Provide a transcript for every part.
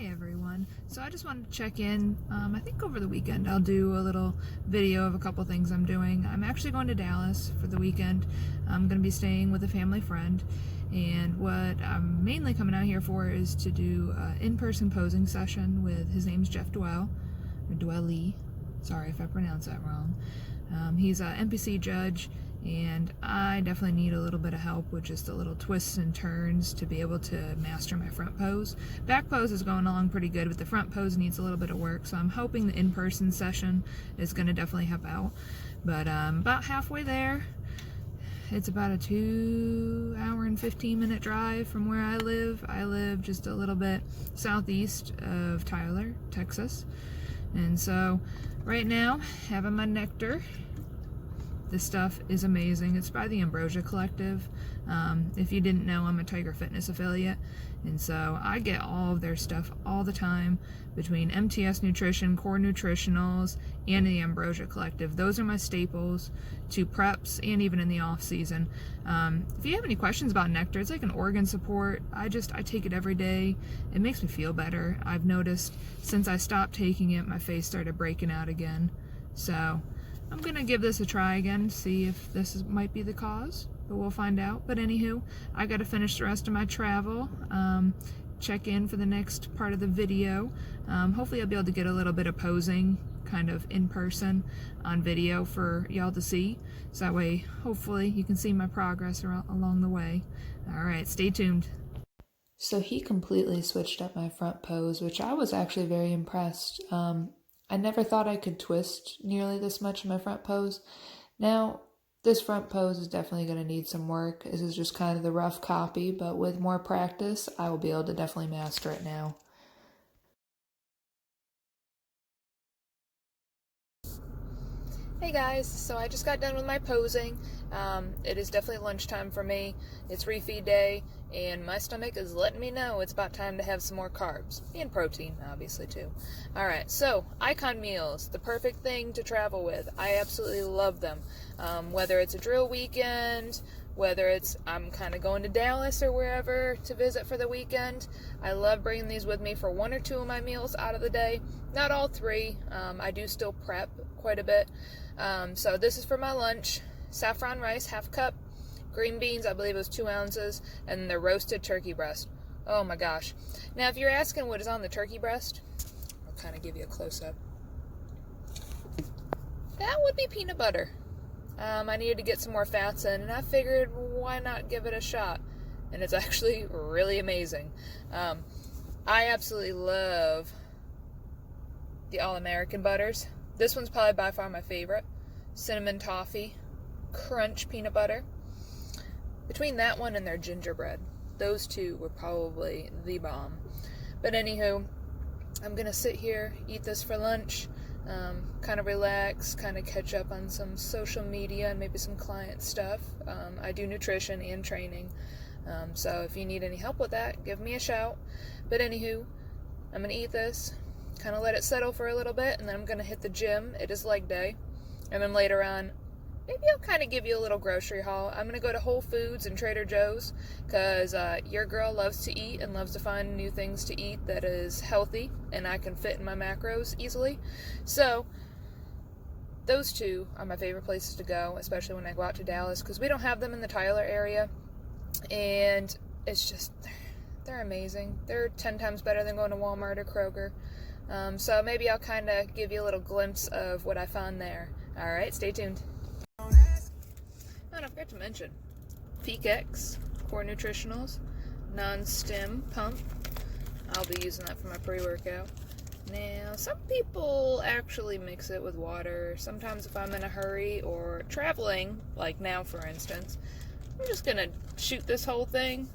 Hey everyone, so I just wanted to check in. I think over the weekend I'll do a little video of a couple things I'm doing. I'm actually going to Dallas for the weekend. I'm going to be staying with a family friend, and what I'm mainly coming out here for is to do an in-person posing session with, his name's Jeff Dwelle, or Dwelle, sorry if I pronounce that wrong. He's an NPC judge, and I definitely need a little bit of help with just the little twists and turns to be able to master my front pose. Back pose is going along pretty good, but the front pose needs a little bit of work, so I'm hoping the in-person session is going to definitely help out. But about halfway there. It's about a 2 hour and 15-minute drive from where I live. I live just a little bit southeast of Tyler, Texas. And so right now, having my nectar. This stuff is amazing. It's by the Ambrosia Collective. If you didn't know, I'm a Tiger Fitness affiliate, and so I get all of their stuff all the time between MTS Nutrition, Core Nutritionals, and the Ambrosia Collective. Those are my staples to preps and even in the off season. If you have any questions about nectar, it's like an organ support. I take it every day. It makes me feel better. I've noticed since I stopped taking it, my face started breaking out again. So I'm gonna give this a try again, see if this might be the cause, but we'll find out. But anywho, I gotta finish the rest of my travel, check in for the next part of the video. Hopefully I'll be able to get a little bit of posing kind of in person on video for y'all to see, so that way hopefully you can see my progress along the way. Alright, stay tuned. So he completely switched up my front pose, which I was actually very impressed. I never thought I could twist nearly this much in my front pose. Now, this front pose is definitely going to need some work. This is just kind of the rough copy, but with more practice, I will be able to definitely master it now. Hey guys, so I just got done with my posing. It is definitely lunchtime for me. It's refeed day, and my stomach is letting me know it's about time to have some more carbs. And protein, obviously, too. Alright, so, Icon meals, the perfect thing to travel with. I absolutely love them. Whether it's a drill weekend, whether it's I'm kind of going to Dallas or wherever to visit for the weekend, I love bringing these with me for 1 or 2 of my meals out of the day. Not all 3. I do still prep quite a bit. So this is for my lunch. Saffron rice, 1/2 cup. Green beans, I believe it was 2 ounces. And the roasted turkey breast. Oh my gosh. Now if you're asking what is on the turkey breast, I'll kind of give you a close-up. That would be peanut butter. I needed to get some more fats in, and I figured why not give it a shot. And it's actually really amazing. I absolutely love the All-American butters. This one's probably by far my favorite. Cinnamon toffee, crunch peanut butter. Between that one and their gingerbread, those two were probably the bomb. But anywho, I'm gonna sit here, eat this for lunch, kind of relax, kind of catch up on some social media and maybe some client stuff. I do nutrition and training, so if you need any help with that, give me a shout. But anywho, I'm gonna eat this, kind of let it settle for a little bit, and then I'm going to hit the gym. It is leg day. And then later on, maybe I'll kind of give you a little grocery haul. I'm going to go to Whole Foods and Trader Joe's, because your girl loves to eat and loves to find new things to eat that is healthy, and I can fit in my macros easily. So, those 2 are my favorite places to go, especially when I go out to Dallas, because we don't have them in the Tyler area, and it's just, they're amazing. They're 10 times better than going to Walmart or Kroger. So maybe I'll kind of give you a little glimpse of what I found there. Alright, stay tuned. Oh, and I forgot to mention, Peak X, Core Nutritionals, Non-Stim Pump. I'll be using that for my pre-workout. Now, some people actually mix it with water. Sometimes if I'm in a hurry or traveling, like now for instance, I'm just going to shoot this whole thing,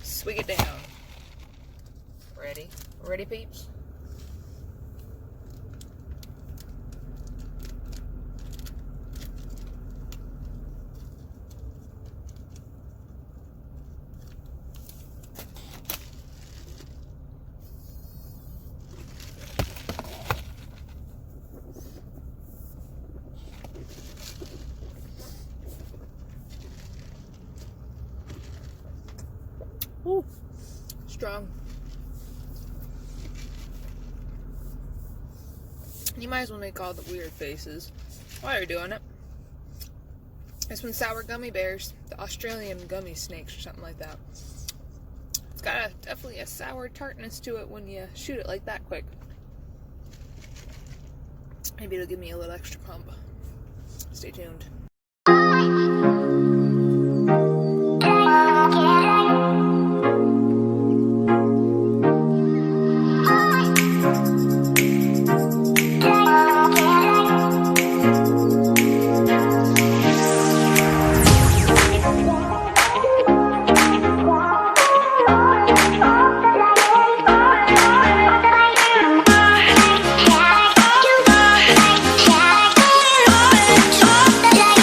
swig it down. Ready? Ready, peeps? Ooh, strong. You might as well make all the weird faces while you're doing it. This one's sour gummy bears, the Australian gummy snakes or something like that. It's got definitely a sour tartness to it when you shoot it like that quick. Maybe it'll give me a little extra pump. Stay tuned. Yeah.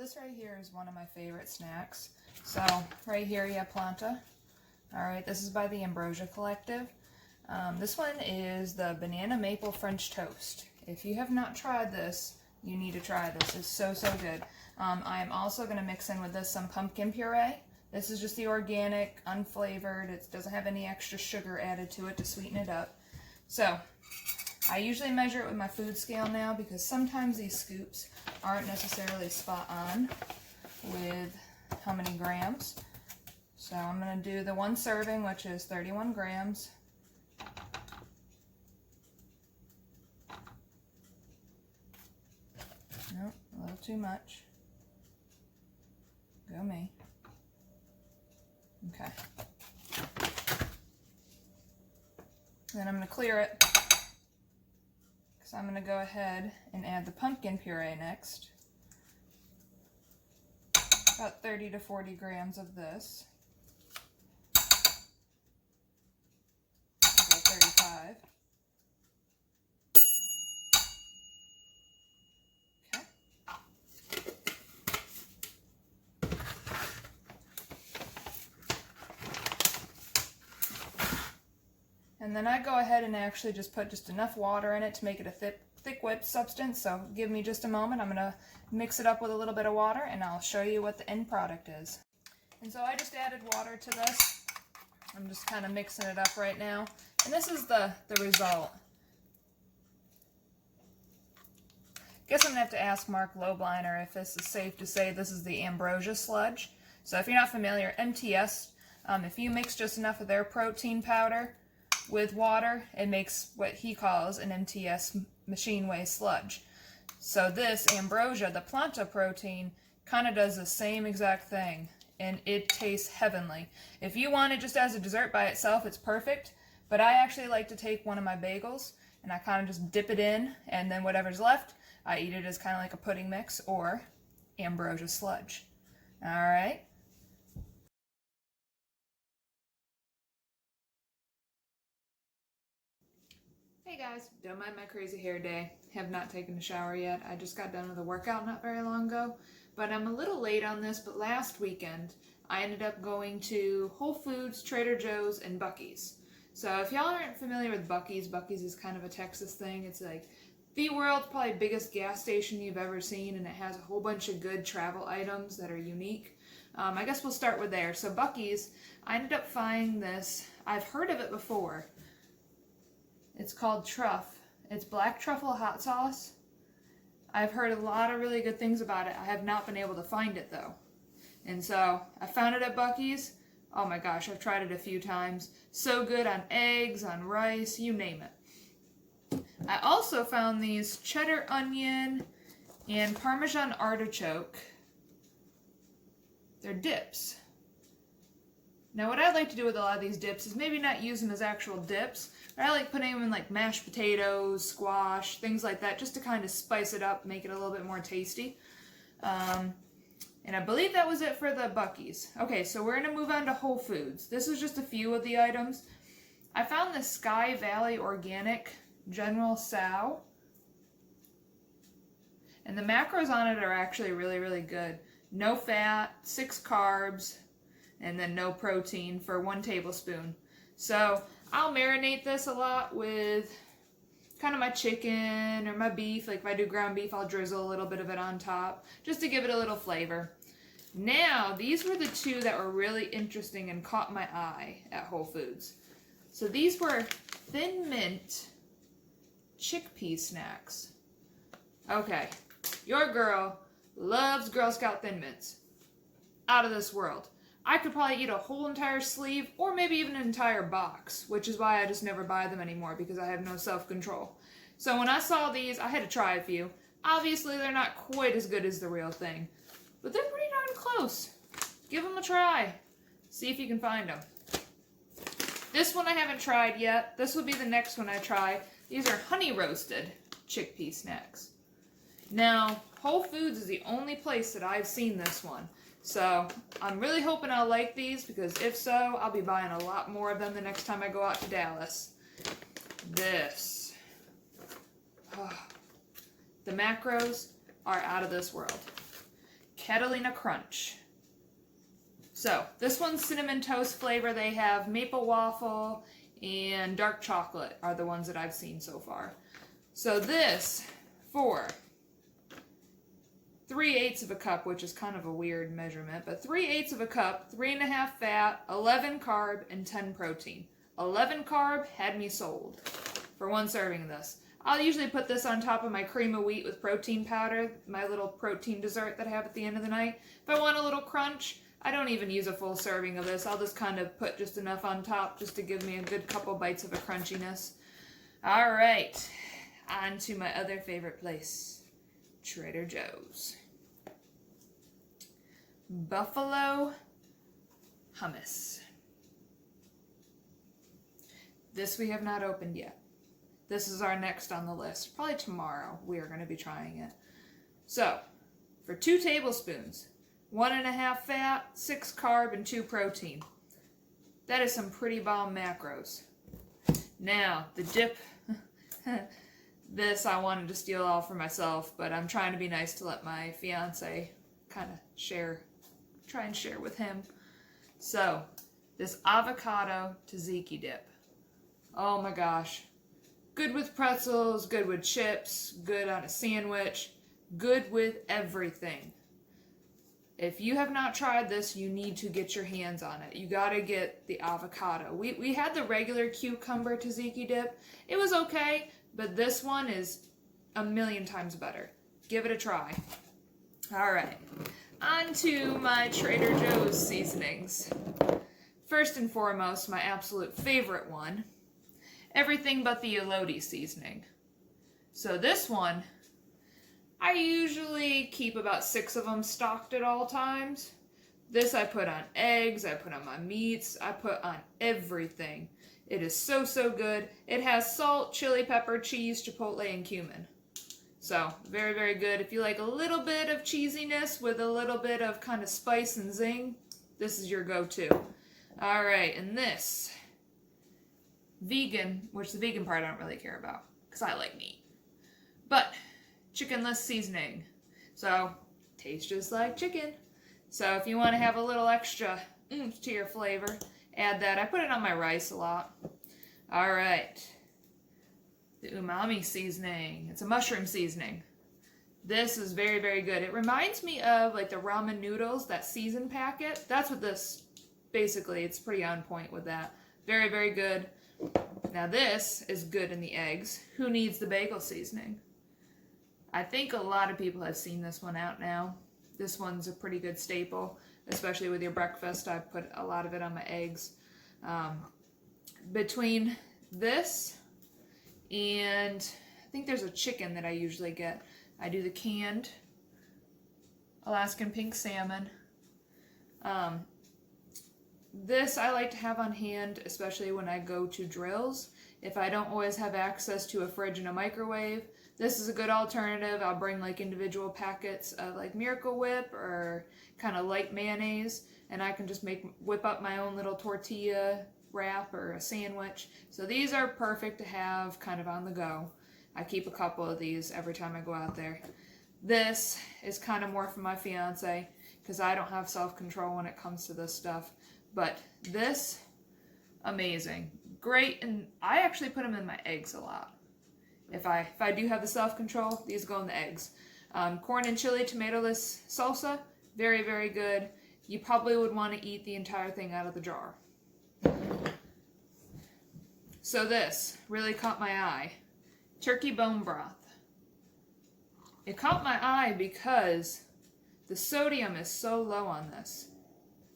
this right here is one of my favorite snacks. So right here you have Planta. All right, this is by the Ambrosia Collective. This one is the Banana Maple French Toast. If you have not tried this, you need to try this. It's so, so good. I am also going to mix in with this some pumpkin puree. This is just the organic, unflavored. It doesn't have any extra sugar added to it to sweeten it up. So I usually measure it with my food scale now because sometimes these scoops aren't necessarily spot on with how many grams. So I'm going to do the one serving, which is 31 grams. Nope, a little too much. Go me. Okay. Then I'm going to clear it because I'm going to go ahead and add the pumpkin puree next. About 30 to 40 grams of this. About 35. And then I go ahead and actually just put just enough water in it to make it a thick wet substance. So give me just a moment. I'm going to mix it up with a little bit of water and I'll show you what the end product is. And so I just added water to this. I'm just kind of mixing it up right now. And this is the result. Guess I'm going to have to ask Mark Lobliner if this is safe to say this is the Ambrosia sludge. So if you're not familiar, MTS, if you mix just enough of their protein powder with water, it makes what he calls an MTS machine whey sludge. So this Ambrosia, the Planta protein, kind of does the same exact thing, and it tastes heavenly. If you want it just as a dessert by itself, it's perfect, but I actually like to take one of my bagels, and I kind of just dip it in, and then whatever's left, I eat it as kind of like a pudding mix or Ambrosia sludge. All right. Hey guys, don't mind my crazy hair day. Have not taken a shower yet. I just got done with a workout not very long ago, but I'm a little late on this, but last weekend I ended up going to Whole Foods, Trader Joe's, and Bucees. So if y'all aren't familiar with Bucees, Bucees is kind of a Texas thing. It's like the world's probably biggest gas station you've ever seen, and it has a whole bunch of good travel items that are unique. I guess we'll start with there. So Bucees, I ended up finding this. I've heard of it before. It's called Truff. It's black truffle hot sauce. I've heard a lot of really good things about it. I have not been able to find it though. And so I found it at Bucees. Oh my gosh, I've tried it a few times. So good on eggs, on rice, you name it. I also found these cheddar onion and Parmesan artichoke. They're dips. Now what I like to do with a lot of these dips is maybe not use them as actual dips, but I like putting them in like mashed potatoes, squash, things like that, just to kind of spice it up, make it a little bit more tasty. And I believe that was it for the Bucees. Okay, so we're going to move on to Whole Foods. This is just a few of the items. I found the Sky Valley Organic General Sow. And the macros on it are actually really, really good. No fat, 6 carbs, and then no protein for 1 tablespoon. So I'll marinate this a lot with kind of my chicken or my beef. Like if I do ground beef, I'll drizzle a little bit of it on top just to give it a little flavor. Now, these were the two that were really interesting and caught my eye at Whole Foods. So these were Thin Mint chickpea snacks. Okay, your girl loves Girl Scout Thin Mints. Out of this world. I could probably eat a whole entire sleeve or maybe even an entire box, which is why I just never buy them anymore because I have no self-control. So when I saw these, I had to try a few. Obviously, they're not quite as good as the real thing, but they're pretty darn close. Give them a try. See if you can find them. This one I haven't tried yet. This will be the next one I try. These are honey roasted chickpea snacks. Now, Whole Foods is the only place that I've seen this one. So I'm really hoping I'll like these because if so, I'll be buying a lot more of them the next time I go out to Dallas. This. Oh, the macros are out of this world. Catalina Crunch. So this one's cinnamon toast flavor. They have maple waffle and dark chocolate are the ones that I've seen so far. So this for 3/8 of a cup, which is kind of a weird measurement, but 3/8 of a cup, 3.5 fat, 11 carb, and 10 protein. 11 carb had me sold for one serving of this. I'll usually put this on top of my cream of wheat with protein powder, my little protein dessert that I have at the end of the night. If I want a little crunch, I don't even use a full serving of this. I'll just kind of put just enough on top just to give me a good couple bites of a crunchiness. All right, on to my other favorite place, Trader Joe's. Buffalo hummus. This we have not opened yet. This is our next on the list. Probably tomorrow we are going to be trying it. So, for 2 tablespoons, 1.5 fat, 6 carb, and 2 protein. That is some pretty bomb macros. Now, the dip. This I wanted to steal all for myself, but I'm trying to be nice to let my fiance kind of try and share with him. So, this avocado tzatziki dip. Oh my gosh. Good with pretzels, good with chips, good on a sandwich, good with everything. If you have not tried this, you need to get your hands on it. You gotta get the avocado. We had the regular cucumber tzatziki dip. It was okay, but this one is a million times better. Give it a try. All right, on to my Trader Joe's seasonings. First and foremost, my absolute favorite one, everything but the elodie seasoning. So this one, I usually keep about 6 of them stocked at all times. This I put on eggs, I put on my meats, I put on everything. It is so, so good. It has salt, chili pepper, cheese, chipotle, and cumin. So, very, very good. If you like a little bit of cheesiness with a little bit of kind of spice and zing, this is your go-to. All right, and this, vegan, which the vegan part I don't really care about, because I like meat. But, chickenless seasoning. So, tastes just like chicken. So, if you want to have a little extra oomph to your flavor, add that. I put it on my rice a lot. All right. The umami seasoning. It's a mushroom seasoning. This is very, very good. It reminds me of like the ramen noodles, that season packet. That's what this, basically, it's pretty on point with that. Very, very good. Now this is good in the eggs. Who needs the bagel seasoning? I think a lot of people have seen this one out now. This one's a pretty good staple, especially with your breakfast. I put a lot of it on my eggs. Between this and I think there's a chicken that I usually get. I do the canned Alaskan pink salmon. This I like to have on hand, especially when I go to drills. If I don't always have access to a fridge and a microwave, this is a good alternative. I'll bring like individual packets of like Miracle Whip or kind of light mayonnaise, and I can just whip up my own little tortilla wrap or a sandwich. So these are perfect to have kind of on the go. I keep a couple of these every time I go out there. This is kind of more for my fiance because I don't have self-control when it comes to this stuff. But this, amazing. Great, and I actually put them in my eggs a lot. If I do have the self-control, these go in the eggs. Corn and chili tomato-less salsa, very, very good. You probably would want to eat the entire thing out of the jar. So this really caught my eye. Turkey bone broth. It caught my eye because the sodium is so low on this.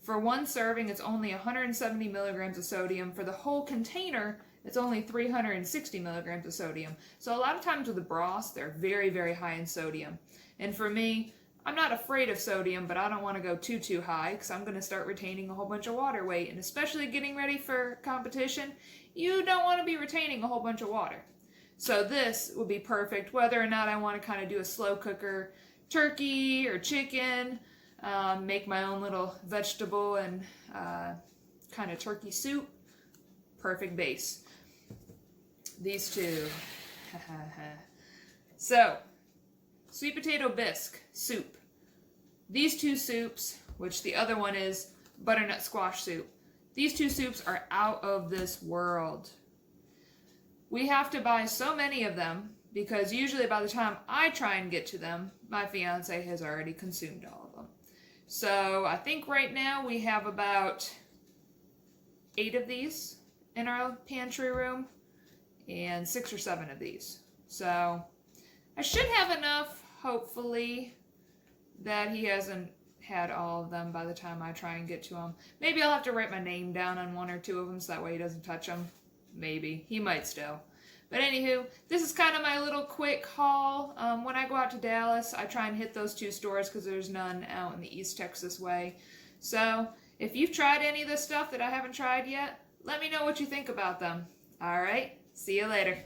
For one serving, it's only 170 milligrams of sodium. For the whole container, it's only 360 milligrams of sodium. So a lot of times with the broths, they're very, very high in sodium. And for me, I'm not afraid of sodium, but I don't want to go too high because I'm going to start retaining a whole bunch of water weight. And especially getting ready for competition, you don't want to be retaining a whole bunch of water. So this would be perfect, whether or not I want to kind of do a slow cooker turkey or chicken, make my own little vegetable and kind of turkey soup. Perfect base. These two. So, sweet potato bisque soup. these two soups, which the other one is butternut squash soup. These two soups are out of this world. We have to buy so many of them because usually by the time I try and get to them, my fiance has already consumed all of them. So I think right now we have about 8 of these in our pantry room and 6 or 7 of these. So I should have enough, hopefully, that he hasn't had all of them by the time I try and get to them. Maybe I'll have to write my name down on 1 or 2 of them so that way he doesn't touch them. Maybe. He might still. But anywho, this is kind of my little quick haul. When I go out to Dallas, I try and hit those 2 stores because there's none out in the East Texas way. So if you've tried any of this stuff that I haven't tried yet, let me know what you think about them. Alright, see you later.